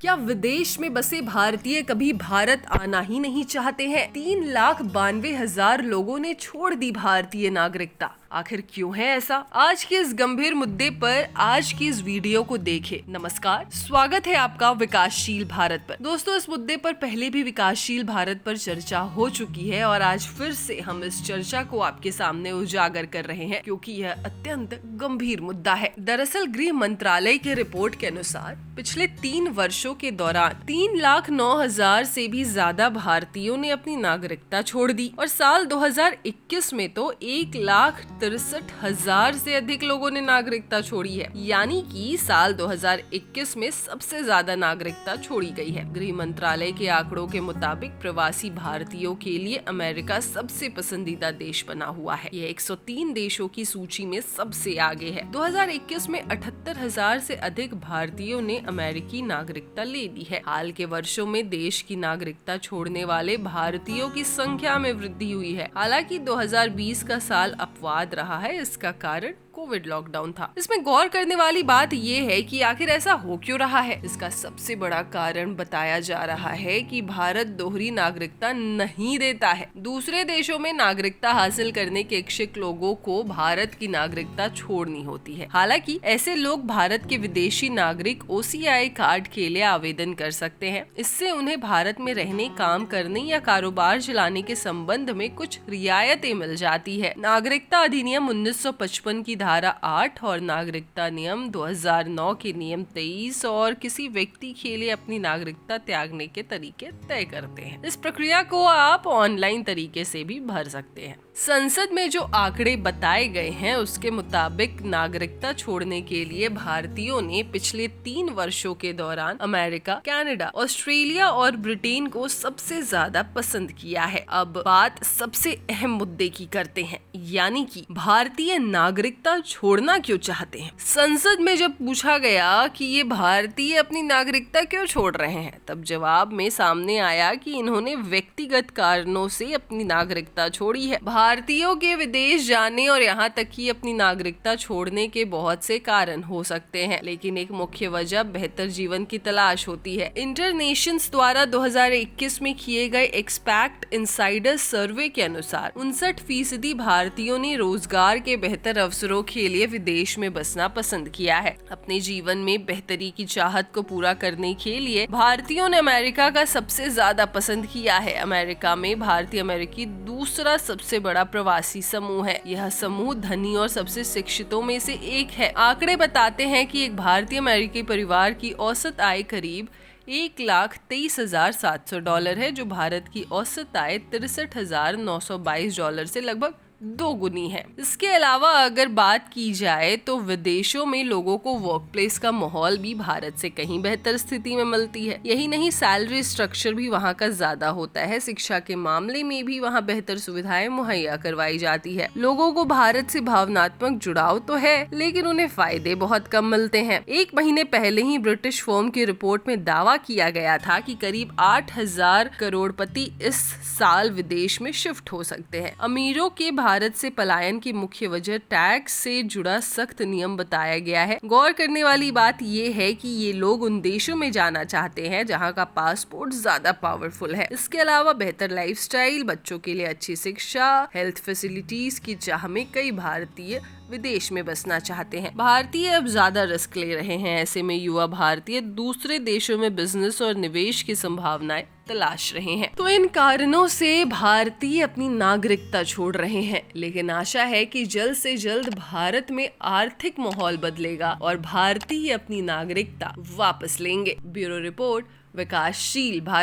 क्या विदेश में बसे भारतीय कभी भारत आना ही नहीं चाहते हैं? 3,92,000 लोगों ने छोड़ दी भारतीय नागरिकता। आखिर क्यों है ऐसा? आज के इस गंभीर मुद्दे पर आज की इस वीडियो को देखें। नमस्कार, स्वागत है आपका विकासशील भारत पर। दोस्तों, इस मुद्दे पर पहले भी विकासशील भारत पर चर्चा हो चुकी है और आज फिर से हम इस चर्चा को आपके सामने उजागर कर रहे हैं क्योंकि यह अत्यंत गंभीर मुद्दा है। दरअसल गृह मंत्रालय के रिपोर्ट के अनुसार पिछले 3 वर्षों के दौरान 3,09,000 से भी ज्यादा भारतीयों ने अपनी नागरिकता छोड़ दी और साल 2021 में तो 1,63,000 से अधिक लोगों ने नागरिकता छोड़ी है। यानी कि साल 2021 में सबसे ज्यादा नागरिकता छोड़ी गई है। गृह मंत्रालय के आंकड़ों के मुताबिक प्रवासी भारतीयों के लिए अमेरिका सबसे पसंदीदा देश बना हुआ है। यह 103 देशों की सूची में सबसे आगे है। 2021 में 78,000 से अधिक भारतीयों ने अमेरिकी नागरिकता ले ली है। हाल के वर्षों में देश की नागरिकता छोड़ने वाले भारतीयों की संख्या में वृद्धि हुई है। हालांकि 2020 का साल अपवाद रहा है। इसका कारण कोविड लॉकडाउन था। इसमें गौर करने वाली बात ये है कि आखिर ऐसा हो क्यों रहा है। इसका सबसे बड़ा कारण बताया जा रहा है कि भारत दोहरी नागरिकता नहीं देता है। दूसरे देशों में नागरिकता हासिल करने के इच्छुक लोगों को भारत की नागरिकता छोड़नी होती है। हालांकि ऐसे लोग भारत के विदेशी नागरिक OCI कार्ड के लिए आवेदन कर सकते हैं। इससे उन्हें भारत में रहने, काम करने या कारोबार चलाने के संबंध में कुछ रियायतें मिल जाती है। नागरिकता अधिनियम 1955 की धारा 8 और नागरिकता नियम 2009 के नियम 23 और किसी व्यक्ति के लिए अपनी नागरिकता त्यागने के तरीके तय करते हैं। इस प्रक्रिया को आप ऑनलाइन तरीके से भी भर सकते हैं। संसद में जो आंकड़े बताए गए हैं उसके मुताबिक नागरिकता छोड़ने के लिए भारतीयों ने पिछले 3 वर्षों के दौरान अमेरिका, कनाडा, ऑस्ट्रेलिया और ब्रिटेन को सबसे ज्यादा पसंद किया है। अब बात सबसे अहम मुद्दे की करते हैं, यानी कि भारतीय नागरिकता छोड़ना क्यों चाहते हैं। संसद में जब पूछा गया कि ये भारतीय अपनी नागरिकता क्यों छोड़ रहे हैं, तब जवाब में सामने आया कि इन्होंने व्यक्तिगत कारणों से अपनी नागरिकता छोड़ी है। भारतीयों के विदेश जाने और यहाँ तक कि अपनी नागरिकता छोड़ने के बहुत से कारण हो सकते हैं, लेकिन एक मुख्य वजह बेहतर जीवन की तलाश होती है। इंटरनेशंस द्वारा 2021 में किए गए एक्सपैक्ट इनसाइडर सर्वे के अनुसार 59% भारतीयों ने रोजगार के बेहतर अवसरों के लिए विदेश में बसना पसंद किया है। अपने जीवन में बेहतरी की चाहत को पूरा करने के लिए भारतीयों ने अमेरिका का सबसे ज्यादा पसंद किया है। अमेरिका में भारतीय अमेरिकी दूसरा सबसे बड़ा प्रवासी समूह है। यह समूह धनी और सबसे शिक्षितों में से एक है। आंकड़े बताते हैं कि एक भारतीय अमेरिकी परिवार की औसत आय करीब $1,23,700 है, जो भारत की औसत आय $63,922 से लगभग 2 गुनी है। इसके अलावा अगर बात की जाए तो विदेशों में लोगों को वर्क प्लेस का माहौल भी भारत से कहीं बेहतर स्थिति में मिलती है। यही नहीं, सैलरी स्ट्रक्चर भी वहाँ का ज्यादा होता है। शिक्षा के मामले में भी वहाँ बेहतर सुविधाएं मुहैया करवाई जाती है। लोगों को भारत से भावनात्मक जुड़ाव तो है, लेकिन उन्हें फायदे बहुत कम मिलते हैं। 1 महीने पहले ही ब्रिटिश फर्म की रिपोर्ट में दावा किया गया था कि करीब 8,000 करोड़पति इस साल विदेश में शिफ्ट हो सकते हैं। अमीरों के भारत से पलायन की मुख्य वजह टैक्स से जुड़ा सख्त नियम बताया गया है। गौर करने वाली बात ये है कि ये लोग उन देशों में जाना चाहते हैं जहां का पासपोर्ट ज्यादा पावरफुल है। इसके अलावा बेहतर लाइफस्टाइल, बच्चों के लिए अच्छी शिक्षा, हेल्थ फैसिलिटीज की चाह में कई भारतीय विदेश में बसना चाहते हैं। भारतीय अब ज्यादा रिस्क ले रहे हैं। ऐसे में युवा भारतीय दूसरे देशों में बिजनेस और निवेश की संभावनाएं तलाश रहे हैं। तो इन कारणों से भारतीय अपनी नागरिकता छोड़ रहे हैं, लेकिन आशा है कि जल्द से जल्द भारत में आर्थिक माहौल बदलेगा और भारतीय अपनी नागरिकता वापस लेंगे। ब्यूरो रिपोर्ट, विकासशील भारत।